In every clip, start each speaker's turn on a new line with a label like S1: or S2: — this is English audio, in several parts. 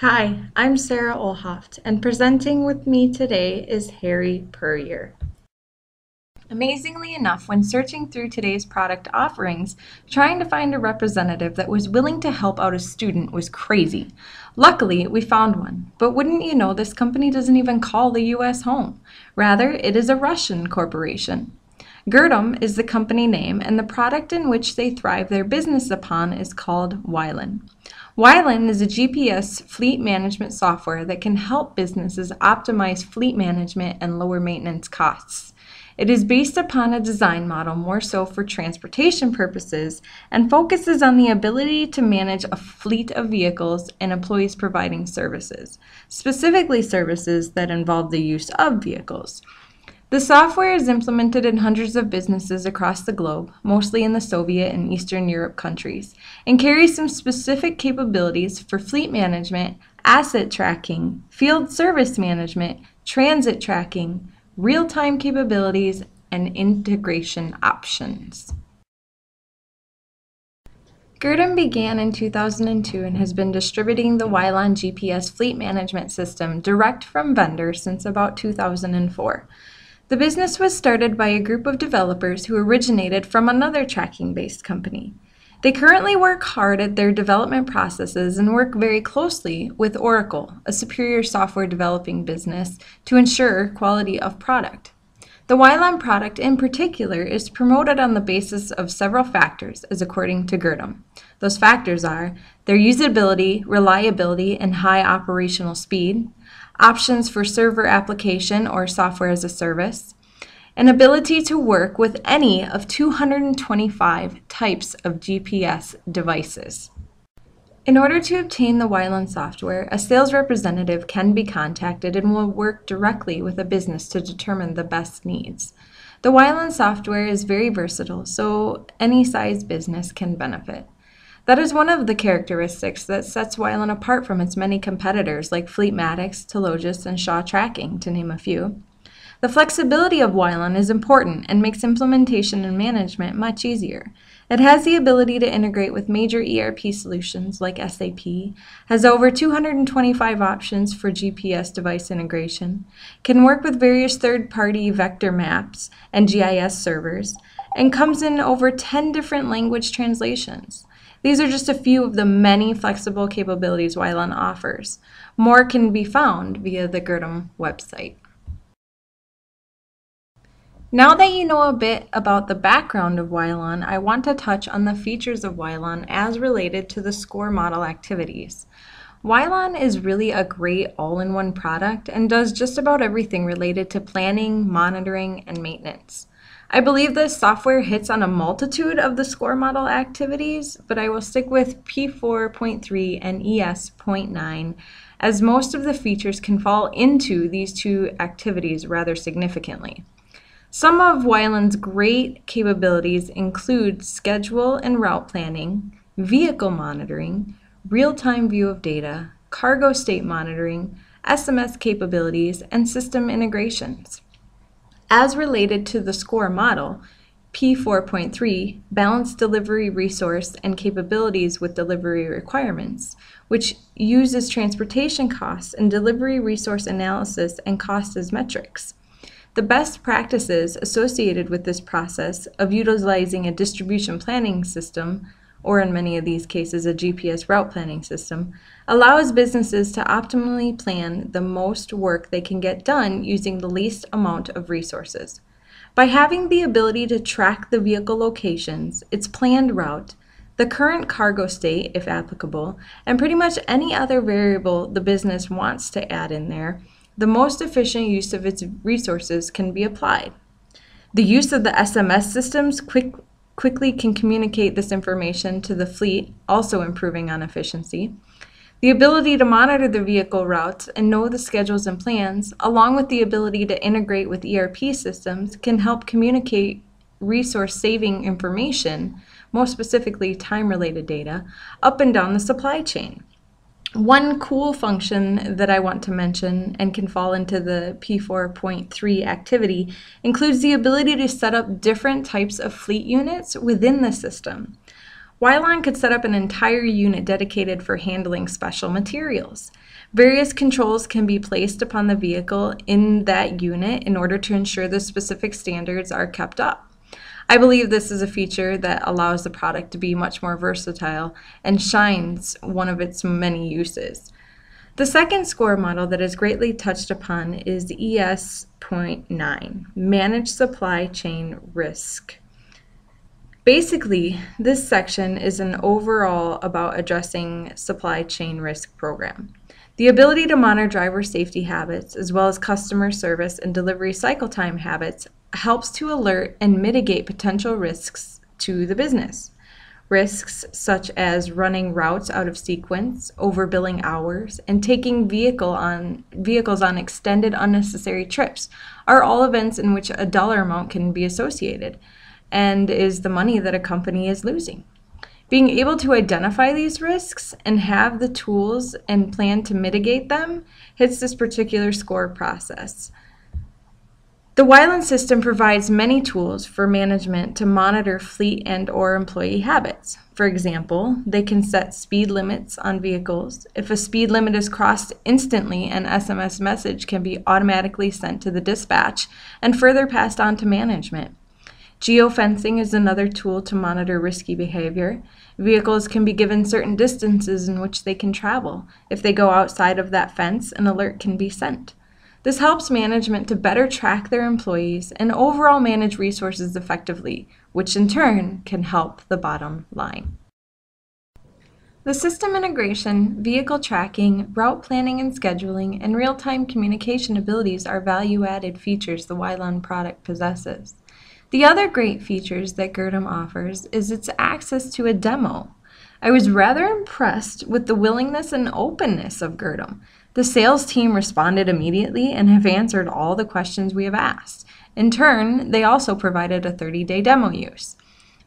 S1: Hi, I'm Sarah Olhoft, and presenting with me today is Harry Puryear. Amazingly enough, when searching through today's product offerings, trying to find a representative that was willing to help out a student was crazy. Luckily, we found one, but wouldn't you know, this company doesn't even call the US home. Rather, it is a Russian corporation. Girdum is the company name, and the product in which they thrive their business upon is called Wialon. Wialon is a GPS fleet management software that can help businesses optimize fleet management and lower maintenance costs. It is based upon a design model more so for transportation purposes and focuses on the ability to manage a fleet of vehicles and employees providing services, specifically services that involve the use of vehicles. The software is implemented in hundreds of businesses across the globe, mostly in the Soviet and Eastern Europe countries, and carries some specific capabilities for fleet management, asset tracking, field service management, transit tracking, real-time capabilities, and integration options. Girdum began in 2002 and has been distributing the Wialon GPS fleet management system direct from vendors since about 2004. The business was started by a group of developers who originated from another tracking-based company. They currently work hard at their development processes and work very closely with Oracle, a superior software developing business, to ensure quality of product. The Wialon product in particular is promoted on the basis of several factors, as according to Girdum. Those factors are their usability, reliability, and high operational speed, options for server application or software as a service, an ability to work with any of 225 types of GPS devices. In order to obtain the Wialon software, a sales representative can be contacted and will work directly with a business to determine the best needs. The Wialon software is very versatile, so any size business can benefit. That is one of the characteristics that sets Wialon apart from its many competitors like Fleetmatics, Telogis, and Shaw Tracking, to name a few. The flexibility of Wialon is important and makes implementation and management much easier. It has the ability to integrate with major ERP solutions like SAP, has over 225 options for GPS device integration, can work with various third-party vector maps and GIS servers, and comes in over 10 different language translations. These are just a few of the many flexible capabilities Wialon offers. More can be found via the Girdum website. Now that you know a bit about the background of Wialon, I want to touch on the features of Wialon as related to the SCORE model activities. Wialon is really a great all-in-one product and does just about everything related to planning, monitoring, and maintenance. I believe this software hits on a multitude of the SCORE model activities, but I will stick with P4.3 and ES.9 as most of the features can fall into these two activities rather significantly. Some of Wialon's great capabilities include schedule and route planning, vehicle monitoring, real-time view of data, cargo state monitoring, SMS capabilities, and system integrations. As related to the SCORE model, P4.3, Balanced Delivery Resource and Capabilities with Delivery Requirements, which uses transportation costs and delivery resource analysis and cost as metrics. The best practices associated with this process of utilizing a distribution planning system, or in many of these cases a GPS route planning system, allows businesses to optimally plan the most work they can get done using the least amount of resources. By having the ability to track the vehicle locations, its planned route, the current cargo state, if applicable, and pretty much any other variable the business wants to add in there, the most efficient use of its resources can be applied. The use of the SMS systems quickly can communicate this information to the fleet, also improving on efficiency. The ability to monitor the vehicle routes and know the schedules and plans, along with the ability to integrate with ERP systems, can help communicate resource-saving information, most specifically time-related data, up and down the supply chain. One cool function that I want to mention and can fall into the P4.3 activity includes the ability to set up different types of fleet units within the system. Wialon could set up an entire unit dedicated for handling special materials. Various controls can be placed upon the vehicle in that unit in order to ensure the specific standards are kept up. I believe this is a feature that allows the product to be much more versatile and shines one of its many uses. The second score model that is greatly touched upon is ES.9, Manage Supply Chain Risk. Basically, this section is an overall about addressing supply chain risk program. The ability to monitor driver safety habits as well as customer service and delivery cycle time habits helps to alert and mitigate potential risks to the business. Risks such as running routes out of sequence, overbilling hours, and taking vehicles on extended unnecessary trips are all events in which a dollar amount can be associated and is the money that a company is losing. Being able to identify these risks and have the tools and plan to mitigate them hits this particular score process. The Wialon system provides many tools for management to monitor fleet and/or employee habits. For example, they can set speed limits on vehicles. If a speed limit is crossed instantly, an SMS message can be automatically sent to the dispatch and further passed on to management. Geofencing is another tool to monitor risky behavior. Vehicles can be given certain distances in which they can travel. If they go outside of that fence, an alert can be sent. This helps management to better track their employees and overall manage resources effectively, which in turn can help the bottom line. The system integration, vehicle tracking, route planning and scheduling, and real-time communication abilities are value-added features the Wialon product possesses. The other great features that Girdum offers is its access to a demo. I was rather impressed with the willingness and openness of Girdum. The sales team responded immediately and have answered all the questions we have asked. In turn, they also provided a 30-day demo use.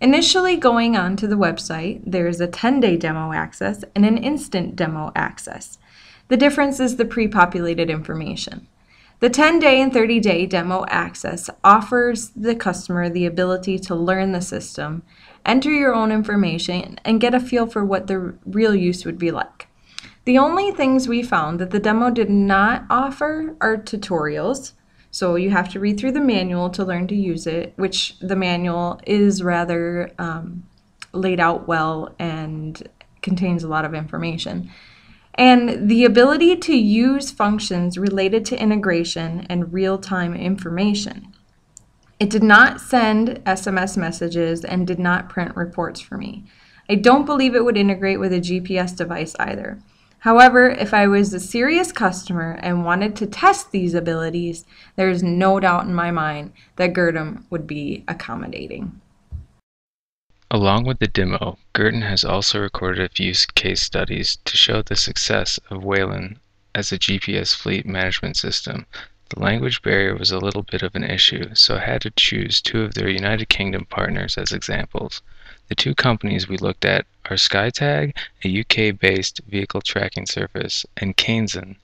S1: Initially going on to the website, there is a 10-day demo access and an instant demo access. The difference is the pre-populated information. The 10-day and 30-day demo access offers the customer the ability to learn the system, enter your own information, and get a feel for what the real use would be like. The only things we found that the demo did not offer are tutorials, so you have to read through the manual to learn to use it, which the manual is rather laid out well and contains a lot of information. And the ability to use functions related to integration and real-time information. It did not send SMS messages and did not print reports for me. I don't believe it would integrate with a GPS device either. However, if I was a serious customer and wanted to test these abilities, there is no doubt in my mind that Girdum would be accommodating.
S2: Along with the demo, Girdum has also recorded a few case studies to show the success of Wialon as a GPS fleet management system. The language barrier was a little bit of an issue, so I had to choose two of their United Kingdom partners as examples. The two companies we looked at are SkyTag, a UK-based vehicle tracking service, and Kainzen,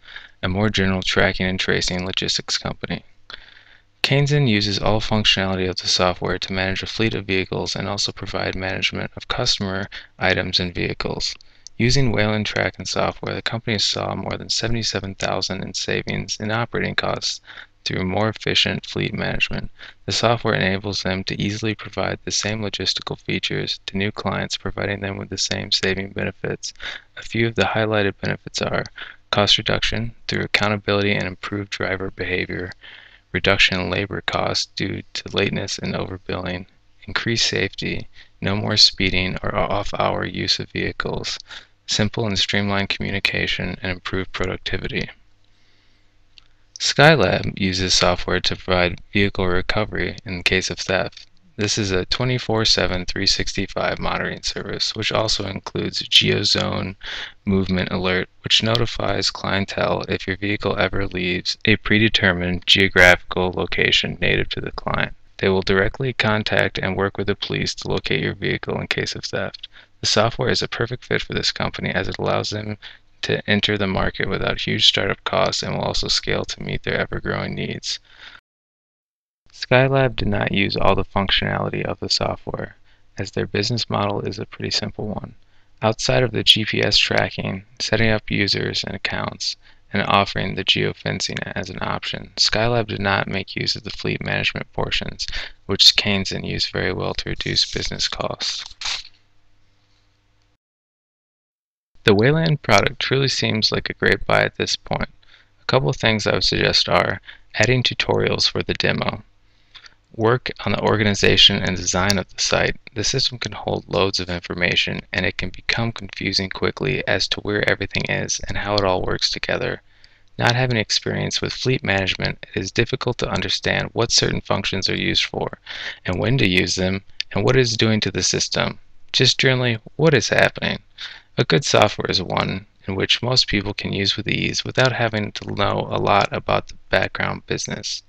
S2: a more general tracking and tracing logistics company. Kainzen uses all functionality of the software to manage a fleet of vehicles and also provide management of customer items and vehicles. Using Wialon tracking software, the company saw more than $77,000 in savings in operating costs through more efficient fleet management. The software enables them to easily provide the same logistical features to new clients, providing them with the same saving benefits. A few of the highlighted benefits are cost reduction through accountability and improved driver behavior, reduction in labor costs due to lateness and overbilling, increased safety, no more speeding or off-hour use of vehicles, simple and streamlined communication, and improved productivity. Skylab uses software to provide vehicle recovery in case of theft. This is a 24/7 365 monitoring service, which also includes GeoZone Movement Alert, which notifies clientele if your vehicle ever leaves a predetermined geographical location native to the client. They will directly contact and work with the police to locate your vehicle in case of theft. The software is a perfect fit for this company as it allows them to enter the market without huge startup costs and will also scale to meet their ever-growing needs. Skylab did not use all the functionality of the software. as their business model is a pretty simple one. Outside of the GPS tracking, setting up users and accounts, and offering the geofencing as an option, Skylab did not make use of the fleet management portions, which Keynes used very well to reduce business costs. The Wayland product truly seems like a great buy at this point. A couple of things I would suggest are adding tutorials for the demo. Work on the organization and design of the site. The system can hold loads of information and it can become confusing quickly as to where everything is and how it all works together. Not having experience with fleet management, it is difficult to understand what certain functions are used for and when to use them and what it is doing to the system. Just generally, what is happening? A good software is one in which most people can use with ease without having to know a lot about the background business.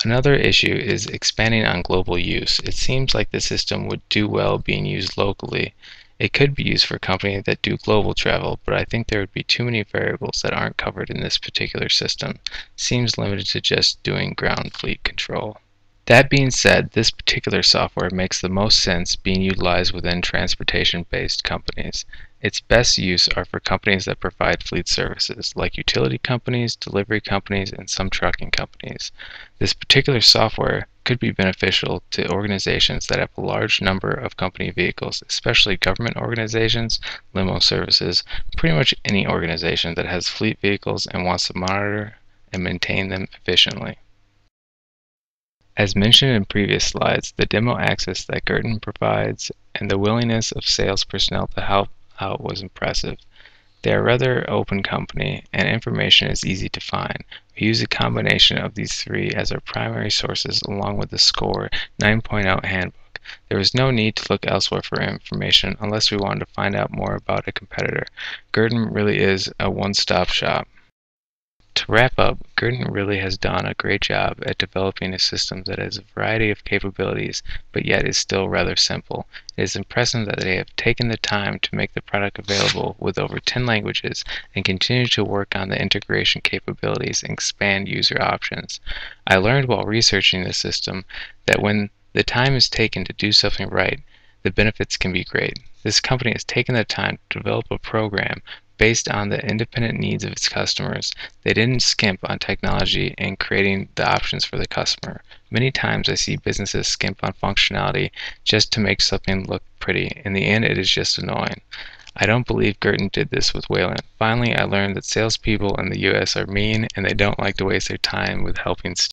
S2: Another issue is expanding on global use. It seems like the system would do well being used locally. It could be used for companies that do global travel, but I think there would be too many variables that aren't covered in this particular system. Seems limited to just doing ground fleet control. That being said, this particular software makes the most sense being utilized within transportation-based companies. Its best use are for companies that provide fleet services, like utility companies, delivery companies, and some trucking companies. This particular software could be beneficial to organizations that have a large number of company vehicles, especially government organizations, limo services, pretty much any organization that has fleet vehicles and wants to monitor and maintain them efficiently. As mentioned in previous slides, the demo access that Girton provides and the willingness of sales personnel to help out was impressive. They are a rather open company, and information is easy to find. We use a combination of these three as our primary sources along with the SCORE 9.0 handbook. There was no need to look elsewhere for information unless we wanted to find out more about a competitor. Girton really is a one-stop shop. To wrap up, Gurdon really has done a great job at developing a system that has a variety of capabilities, but yet is still rather simple. It is impressive that they have taken the time to make the product available with over 10 languages and continue to work on the integration capabilities and expand user options. I learned while researching the system that when the time is taken to do something right, the benefits can be great. This company has taken the time to develop a program based on the independent needs of its customers. They didn't skimp on technology and creating the options for the customer. Many times I see businesses skimp on functionality just to make something look pretty. In the end, it is just annoying. I don't believe Girton did this with Wayland. Finally, I learned that salespeople in the US are mean and they don't like to waste their time with helping